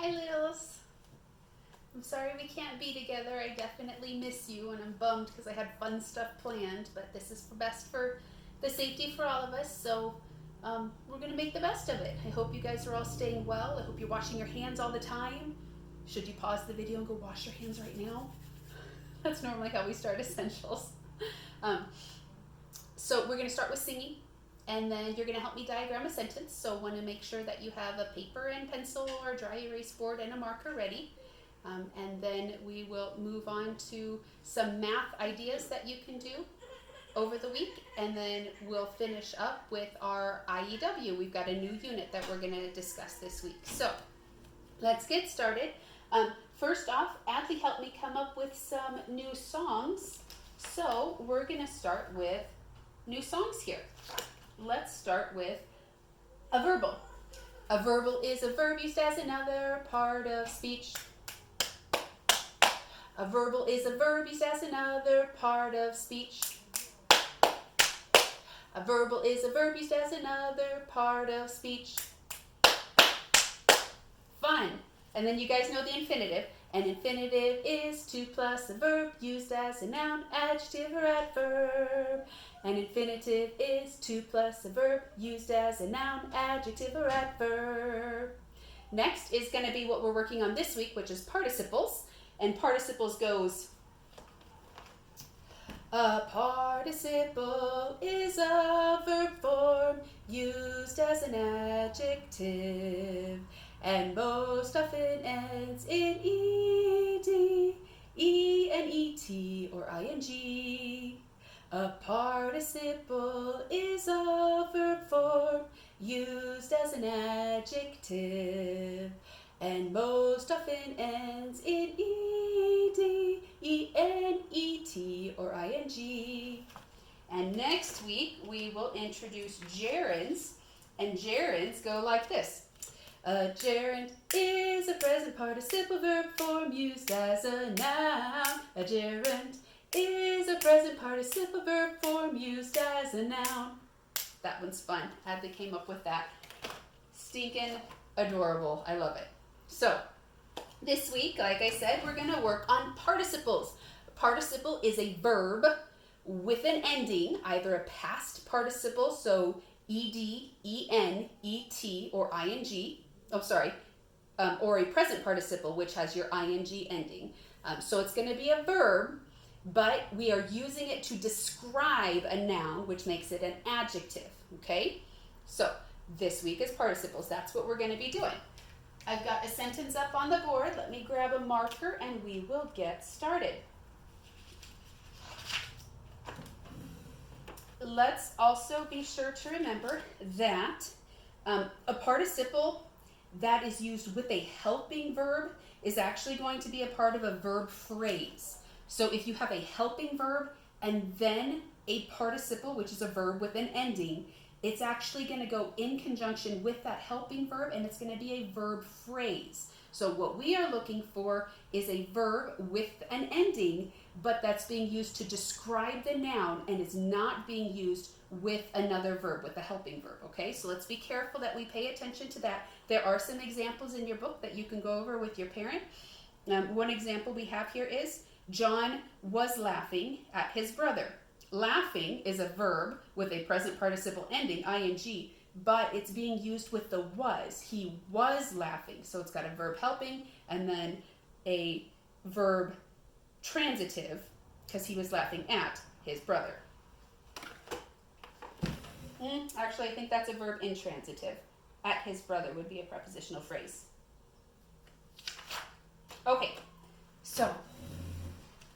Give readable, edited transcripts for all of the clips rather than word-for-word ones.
Hi, littles. I'm sorry we can't be together. I definitely miss you, and I'm bummed because I had fun stuff planned, but this is best for the safety for all of us, so we're going to make the best of it. I hope you guys are all staying well. I hope you're washing your hands all the time. Should you pause the video and go wash your hands right now? That's normally how we start essentials. So we're going to start with singing, and then you're going to help me diagram a sentence. So I want to make sure that you have a paper and pencil or dry erase board and a marker ready. And then we will move on to some math ideas that you can do over the week, and then we'll finish up with our IEW. We've got a new unit that we're going to discuss this week. So let's get started. First off, Adley helped me come up with some new songs. So we're going to start with new songs here. Let's start with a verbal. A verbal is a verb used as another part of speech. A verbal is a verb used as another part of speech. A verbal is a verb used as another part of speech. Fun. And then you guys know the infinitive. An infinitive is to plus a verb used as a noun, adjective, or adverb. An infinitive is to plus a verb used as a noun, adjective, or adverb. Next is going to be what we're working on this week, which is participles. And participles goes, a participle is a verb form used as an adjective and most often ends in ed, en, or ing. A participle is a verb form used as an adjective and most often ends in ed, en, or ing. And next week we will introduce gerunds, and gerunds go like this. A gerund is a present participle verb form used as a noun. A gerund is a present participle verb form used as a noun. That one's fun. Adley came up with that. Stinking adorable. I love it. So, this week, like I said, we're going to work on participles. A participle is a verb with an ending, either a past participle, so ed, en, et, or ing. Or a present participle, which has your ing ending. So it's going to be a verb, but we are using it to describe a noun, which makes it an adjective, okay? So this week is participles. That's what we're going to be doing. I've got a sentence up on the board. Let me grab a marker and we will get started. Let's also be sure to remember that a participle that is used with a helping verb is actually going to be a part of a verb phrase. So if you have a helping verb and then a participle, which is a verb with an ending, it's actually going to go in conjunction with that helping verb, and it's going to be a verb phrase. So what we are looking for is a verb with an ending, but that's being used to describe the noun and is not being used with another verb, with a helping verb, okay? So let's be careful that we pay attention to that. There are some examples in your book that you can go over with your parent. One example we have here is, John was laughing at his brother. Laughing is a verb with a present participle ending, ing, but it's being used with the was. He was laughing. So it's got a verb helping and then a verb transitive because he was laughing at his brother. Actually, I think that's a verb intransitive. At his brother would be a prepositional phrase. Okay, so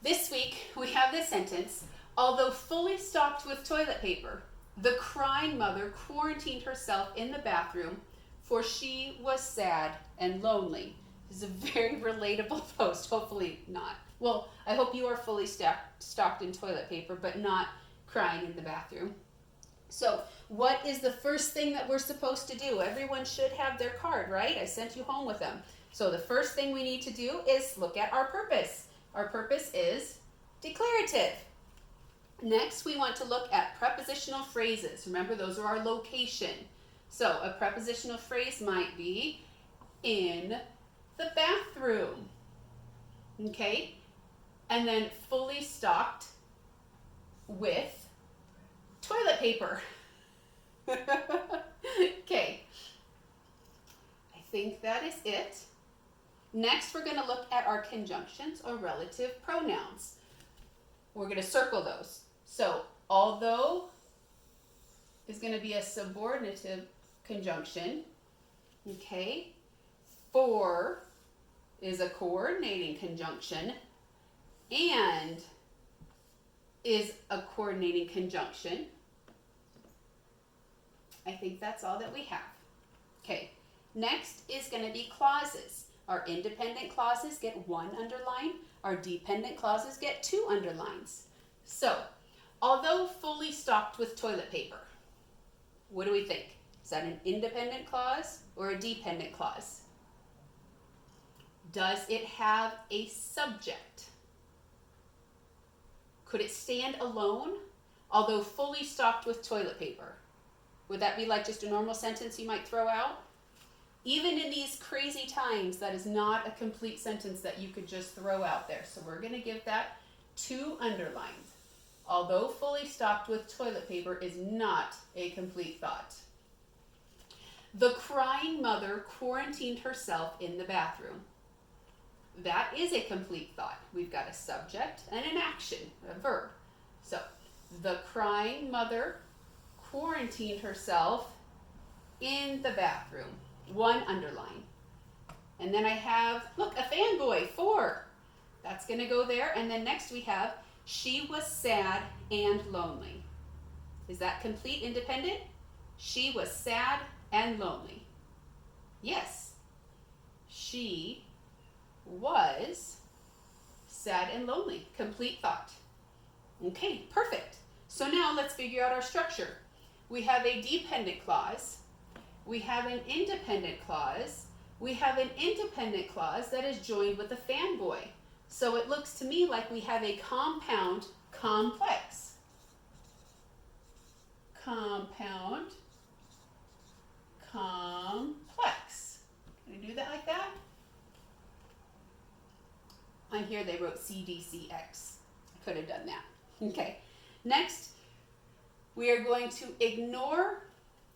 this week we have this sentence. Although fully stocked with toilet paper, the crying mother quarantined herself in the bathroom, for she was sad and lonely. This is a very relatable post. Hopefully not. Well, I hope you are fully stocked in toilet paper, but not crying in the bathroom. So, what is the first thing that we're supposed to do? Everyone should have their card, right? I sent you home with them. So the first thing we need to do is look at our purpose. Our purpose is declarative. Next, we want to look at prepositional phrases. Remember, those are our location. So a prepositional phrase might be in the bathroom. Okay? And then fully stocked with toilet paper. Okay. I think that is it. Next, we're going to look at our conjunctions or relative pronouns. We're going to circle those. So, although is going to be a subordinative conjunction, okay? For is a coordinating conjunction, and is a coordinating conjunction. I think that's all that we have. Okay, next is going to be clauses. Our independent clauses get 1 underline. Our dependent clauses get 2 underlines. So, although fully stocked with toilet paper, what do we think? Is that an independent clause or a dependent clause? Does it have a subject? Could it stand alone, although fully stocked with toilet paper? Would that be like just a normal sentence you might throw out? Even in these crazy times, that is not a complete sentence that you could just throw out there. So we're going to give that 2 underlines. Although fully stocked with toilet paper is not a complete thought. The crying mother quarantined herself in the bathroom. That is a complete thought. We've got a subject and an action, a verb. So, the crying mother quarantined herself in the bathroom. 1 underline. And then I have, look, a fanboy, 4. That's going to go there. And then next we have, she was sad and lonely. Is that complete independent? She was sad and lonely. Yes. She was sad and lonely. Complete thought. Okay, perfect. So now let's figure out our structure. We have a dependent clause. We have an independent clause. We have an independent clause that is joined with a fanboy. So it looks to me like we have a compound complex. Compound complex. Can I do that like that? On here they wrote CDCX. I could have done that. Okay. Next, we are going to ignore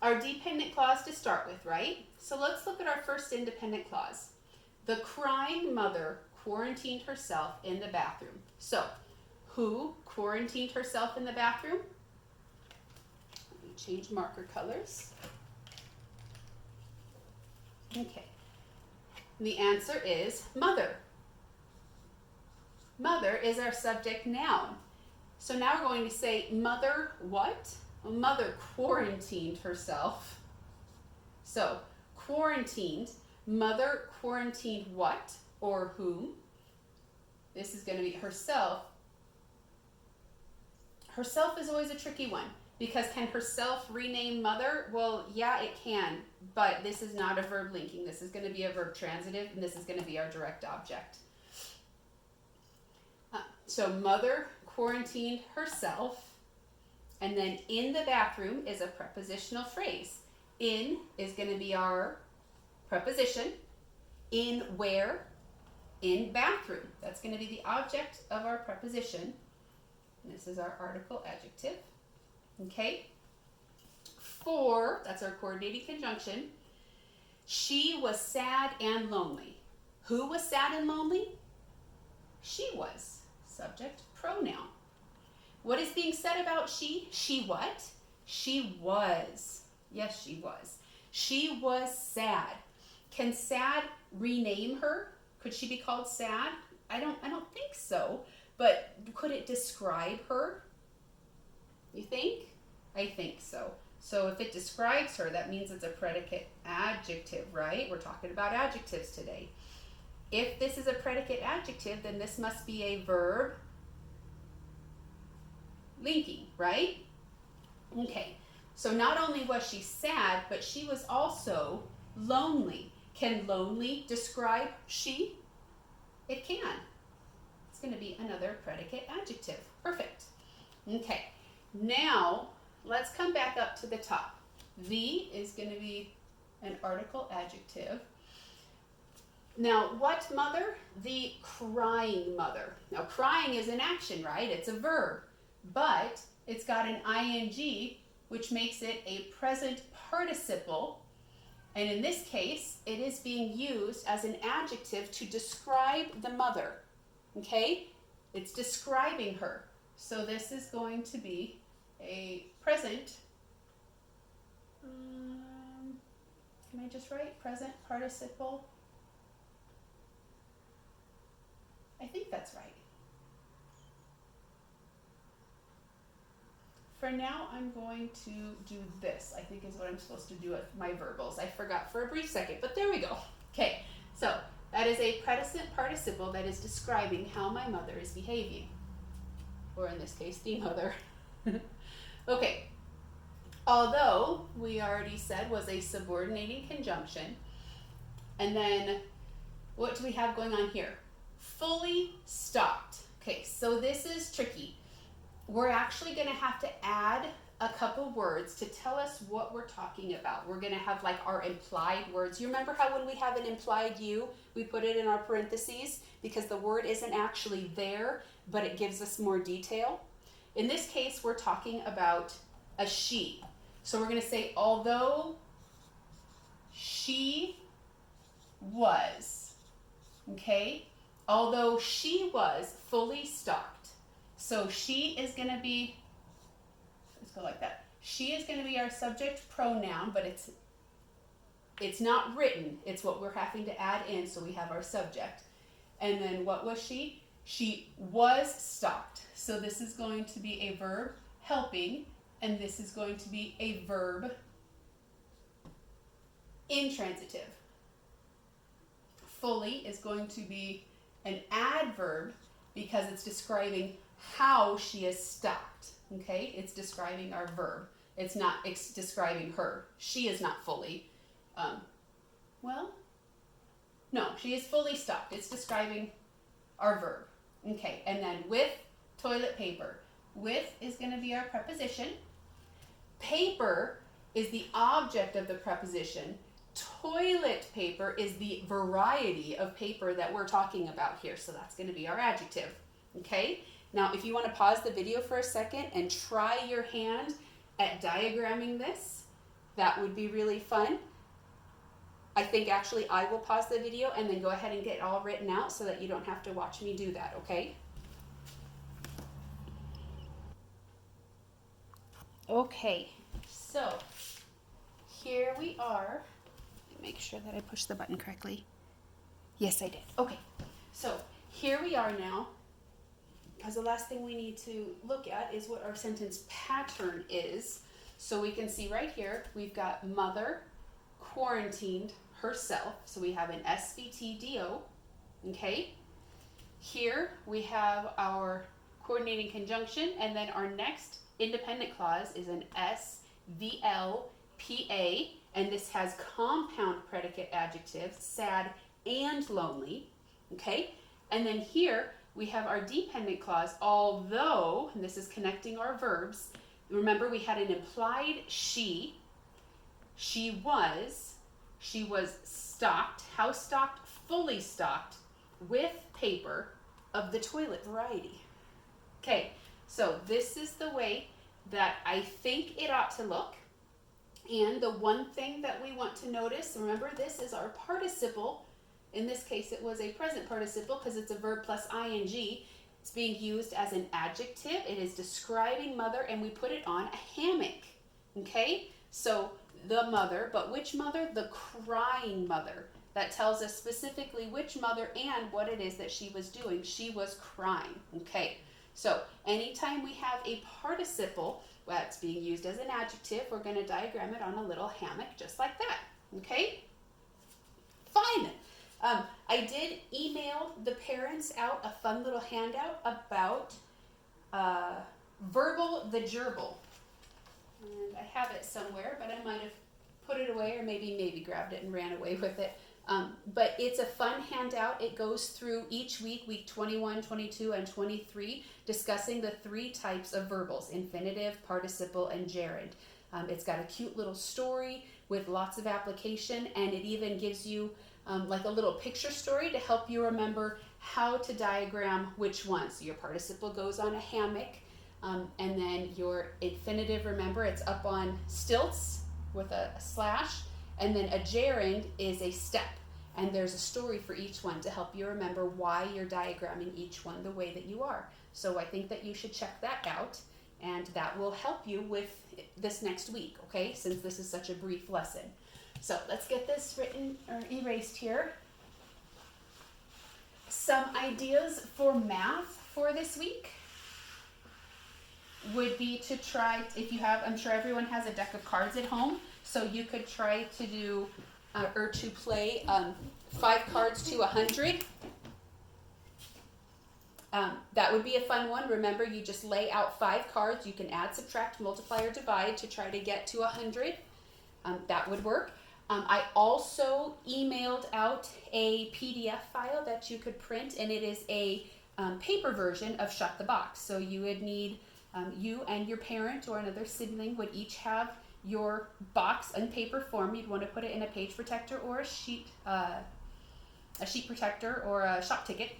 our dependent clause to start with, right? So let's look at our first independent clause. The crying mother quarantined herself in the bathroom. So, who quarantined herself in the bathroom? Let me change marker colors. Okay. The answer is mother. Mother is our subject noun. So now we're going to say mother what? Well, mother quarantined herself. So, quarantined. Mother quarantined what or whom? This is going to be herself. Herself is always a tricky one because can herself rename mother? Well, yeah, it can, but this is not a verb linking. This is going to be a verb transitive, and this is going to be our direct object. So mother quarantined herself, and then in the bathroom is a prepositional phrase. In is going to be our preposition. In where? In bathroom. That's going to be the object of our preposition. And this is our article adjective. Okay? For, that's our coordinating conjunction. She was sad and lonely. Who was sad and lonely? She was. Subject, pronoun. What is being said about she? She what? She was. Yes, she was. She was sad. Can sad rename her? Could she be called sad? I don't think so. But could it describe her? You think? I think so. So if it describes her, that means it's a predicate adjective, right? We're talking about adjectives today. If this is a predicate adjective, then this must be a verb linking, right? Okay, so not only was she sad, but she was also lonely. Can lonely describe she? It can. It's going to be another predicate adjective. Perfect. Okay, now let's come back up to the top. The is going to be an article adjective. Now, what mother? The crying mother. Now, crying is an action, right? It's a verb, but it's got an ing, which makes it a present participle. And in this case, it is being used as an adjective to describe the mother, okay? It's describing her. So this is going to be a present, can I just write present participle? I think that's right. For now, I'm going to do this, I think is what I'm supposed to do with my verbals. I forgot for a brief second, but there we go. Okay, so that is a present participle that is describing how my mother is behaving. Or in this case, the mother. Okay, although we already said was a subordinating conjunction, and then what do we have going on here? Fully stopped. Okay, so this is tricky. We're actually going to have to add a couple words to tell us what we're talking about. We're going to have like our implied words. You remember how when we have an implied you, we put it in our parentheses because the word isn't actually there, but it gives us more detail. In this case, we're talking about a she. So we're going to say, although she was, okay? Although she was fully stocked. So she is going to be, let's go like that. She is going to be our subject pronoun, but it's not written. It's what we're having to add in, so we have our subject. And then what was she? She was stocked. So this is going to be a verb helping, and this is going to be a verb intransitive. Fully is going to be an adverb because it's describing how she is stocked, okay? It's describing our verb. It's not describing her. She is not fully, no, she is fully stocked. It's describing our verb, okay? And then with toilet paper. With is going to be our preposition. Paper is the object of the preposition. Toilet paper is the variety of paper that we're talking about here, so that's going to be our adjective, okay? Now, if you want to pause the video for a second and try your hand at diagramming this, that would be really fun. I think actually I will pause the video and then go ahead and get it all written out so that you don't have to watch me do that, okay? Okay, so here we are. Make sure that I push the button correctly. Yes, I did. Okay, so here we are now, because the last thing we need to look at is what our sentence pattern is. So we can see right here, we've got mother quarantined herself. So we have an SVTDO, okay? Here we have our coordinating conjunction, and then our next independent clause is an SVLPA, and this has compound predicate adjectives, sad and lonely, okay? And then here we have our dependent clause, although, and this is connecting our verbs. Remember we had an implied she was stocked, house stocked, fully stocked with paper of the toilet variety. Okay, so this is the way that I think it ought to look. And the one thing that we want to notice, remember this is our participle. In this case, it was a present participle because it's a verb plus ing. It's being used as an adjective. It is describing mother, and we put it on a hammock. Okay? So the mother, but which mother? The crying mother. That tells us specifically which mother and what it is that she was doing. She was crying. Okay? So anytime we have a participle that's being used as an adjective, we're going to diagram it on a little hammock just like that. Okay? Fine. I did email the parents out a fun little handout about verbal the gerbil. And I have it somewhere, but I might have put it away or maybe grabbed it and ran away with it. But it's a fun handout. It goes through each week, week 21, 22, and 23, discussing the 3 types of verbals, infinitive, participle, and gerund. It's got a cute little story with lots of application, and it even gives you like a little picture story to help you remember how to diagram which one. So your participle goes on a hammock, and then your infinitive, remember, it's up on stilts with a slash, and then a gerund is a step. And there's a story for each one to help you remember why you're diagramming each one the way that you are. So I think that you should check that out, and that will help you with this next week, okay? Since this is such a brief lesson. So let's get this written or erased here. Some ideas for math for this week would be to try, if you have, I'm sure everyone has a deck of cards at home, so you could try to do or to play 5 cards to 100. That would be a fun one. Remember, you just lay out 5 cards. You can add, subtract, multiply, or divide to try to get to 100. That would work. I also emailed out a PDF file that you could print, and it is a paper version of Shut the Box. So you would need, you and your parent or another sibling would each have your box in paper form. You'd want to put it in a page protector or a sheet protector or a shop ticket.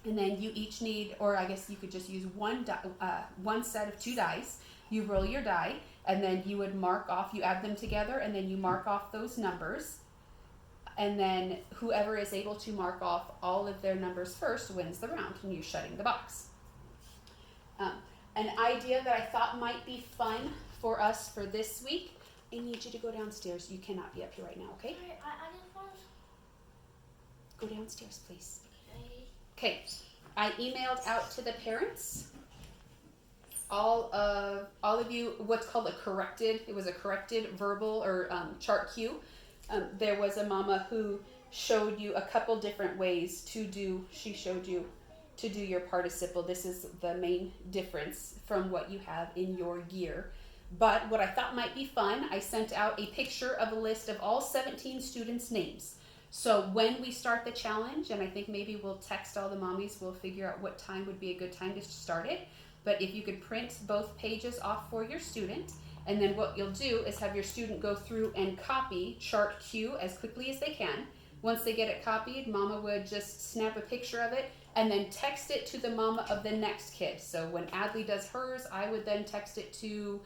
And then you each need, or I guess you could just use one set of 2 dice. You roll your die, and then you would mark off, you add them together, and then you mark off those numbers. And then whoever is able to mark off all of their numbers first wins the round, and you're shutting the box. An idea that I thought might be fun for us for this week, I need you to go downstairs. You cannot be up here right now, okay? I just want Go downstairs, please. Okay, I emailed out to the parents all of you what's called a corrected, it was a corrected verbal or chart cue. There was a mama who showed you a couple different ways to do, she showed you to do your participle. This is the main difference from what you have in your year. But what I thought might be fun, I sent out a picture of a list of all 17 students' names. So when we start the challenge, and I think maybe we'll text all the mommies, we'll figure out what time would be a good time to start it. But if you could print both pages off for your student, and then what you'll do is have your student go through and copy chart Q as quickly as they can. Once they get it copied, mama would just snap a picture of it and then text it to the mama of the next kid. So when Adley does hers, I would then text it to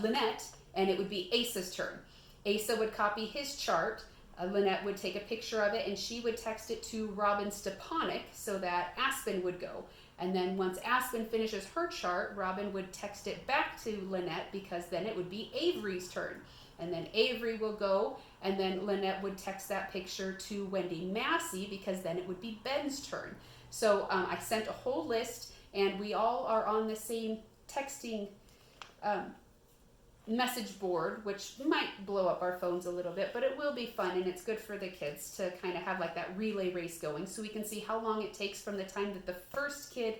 Lynette, and it would be Asa's turn. Asa would copy his chart. Lynette would take a picture of it, and she would text it to Robin Stepanek so that Aspen would go. And then once Aspen finishes her chart, Robin would text it back to Lynette, because then it would be Avery's turn. And then Avery will go, and then Lynette would text that picture to Wendy Massey, because then it would be Ben's turn. So I sent a whole list, and we all are on the same texting message board, which might blow up our phones a little bit, but it will be fun, and it's good for the kids to kind of have like that relay race going, so we can see how long it takes from the time that the first kid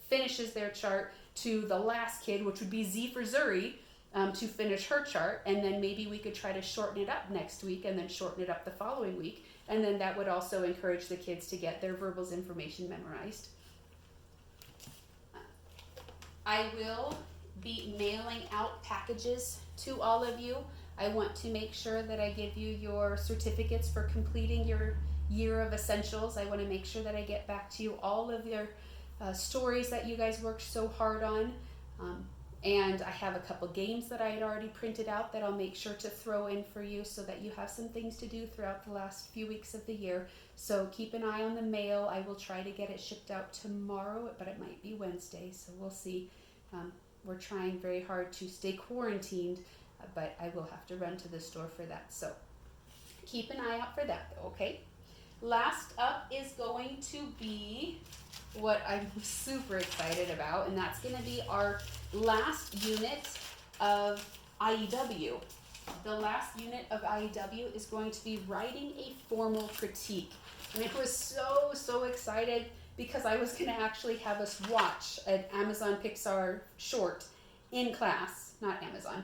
finishes their chart to the last kid, which would be Z for Zuri, to finish her chart. And then maybe we could try to shorten it up next week, and then shorten it up the following week, and then that would also encourage the kids to get their verbals information memorized. I will be mailing out packages to all of you. I want to make sure that I give you your certificates for completing your year of essentials. I want to make sure that I get back to you all of your stories that you guys worked so hard on. And I have a couple games that I had already printed out that I'll make sure to throw in for you, so that you have some things to do throughout the last few weeks of the year. So keep an eye on the mail. I will try to get it shipped out tomorrow, but it might be Wednesday, so we'll see. We're trying very hard to stay quarantined, but I will have to run to the store for that. So keep an eye out for that, okay? Last up is going to be what I'm super excited about, and that's going to be our last unit of IEW. The last unit of IEW is going to be writing a formal critique. And I was so excited, because I was going to actually have us watch an Amazon Pixar short in class, not Amazon,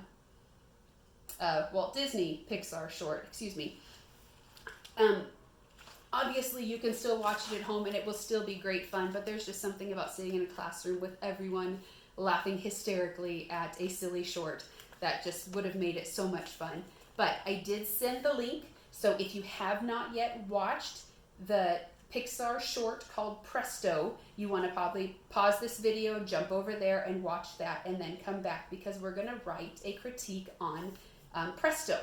Walt Disney Pixar short, excuse me. Obviously you can still watch it at home and it will still be great fun, but there's just something about sitting in a classroom with everyone laughing hysterically at a silly short that just would have made it so much fun. But I did send the link, so if you have not yet watched the Pixar short called Presto, you want to probably pause this video, jump over there and watch that, and then come back, because we're going to write a critique on Presto.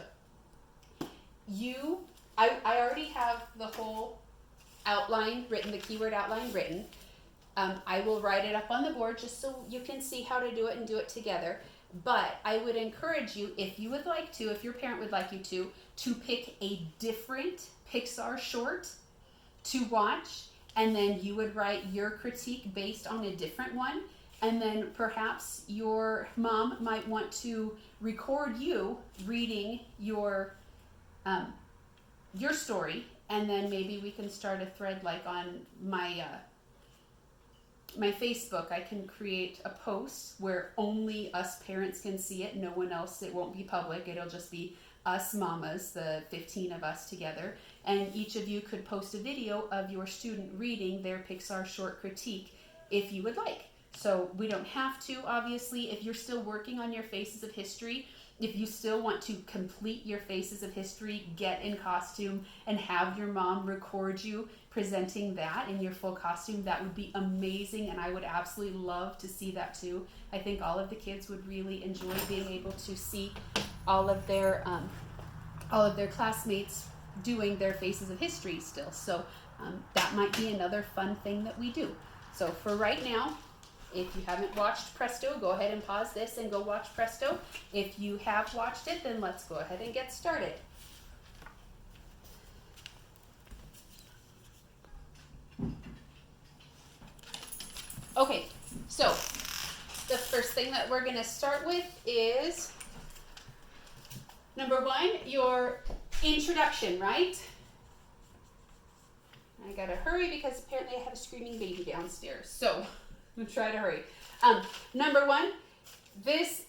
I already have the whole outline written, the keyword outline written. I will write it up on the board just so you can see how to do it and do it together. But I would encourage you, if you would like to, if your parent would like you to pick a different Pixar short to watch, and then you would write your critique based on a different one. And then perhaps your mom might want to record you reading your story, and then maybe we can start a thread like on my Facebook. I can create a post where only us parents can see it, no one else. It won't be public. It'll just be us mamas, the 15 of us together, and each of you could post a video of your student reading their Pixar short critique if you would like. So we don't have to, obviously. If you're still working on your Faces of History, if you still want to complete your Faces of History, get in costume and have your mom record you presenting that in your full costume, that would be amazing, and I would absolutely love to see that too. I think all of the kids would really enjoy being able to see all of their classmates doing their Faces of History still. So that might be another fun thing that we do. So for right now, if you haven't watched Presto, go ahead and pause this and go watch Presto. If you have watched it, then let's go ahead and get started. Okay, so the first thing that we're going to start with is number 1, your introduction, right? I gotta hurry because apparently I have a screaming baby downstairs. So I'm try to hurry. Number 1, this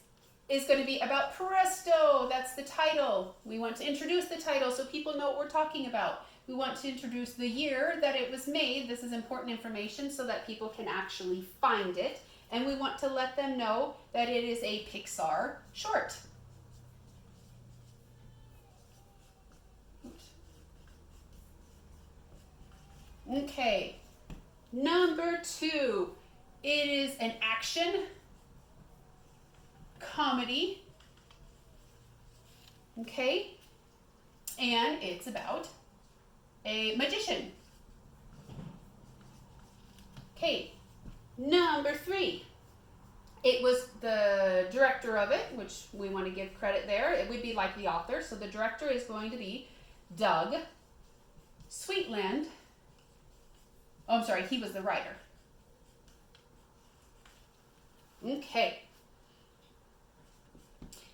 is going to be about Presto. That's the title. We want to introduce the title so people know what we're talking about. We want to introduce the year that it was made. This is important information so that people can actually find it. And we want to let them know that it is a Pixar short. Okay. Number 2. It is an action comedy, okay, and it's about a magician. Okay, number 3, it was the director of it, which we want to give credit there. It would be like the author, so the director is going to be Doug Sweetland. Oh, I'm sorry, he was the writer. Okay.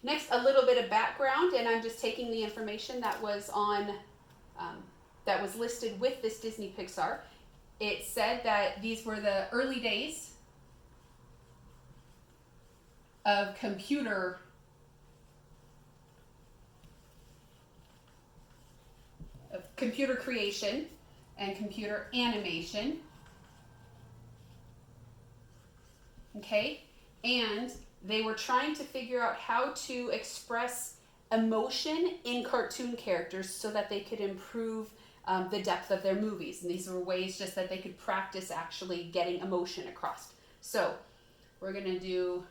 Next, a little bit of background, and I'm just taking the information that was on, that was listed with this Disney Pixar. It said that these were the early days of computer creation and computer animation. Okay. And they were trying to figure out how to express emotion in cartoon characters so that they could improve the depth of their movies. And these were ways just that they could practice actually getting emotion across. So we're going to do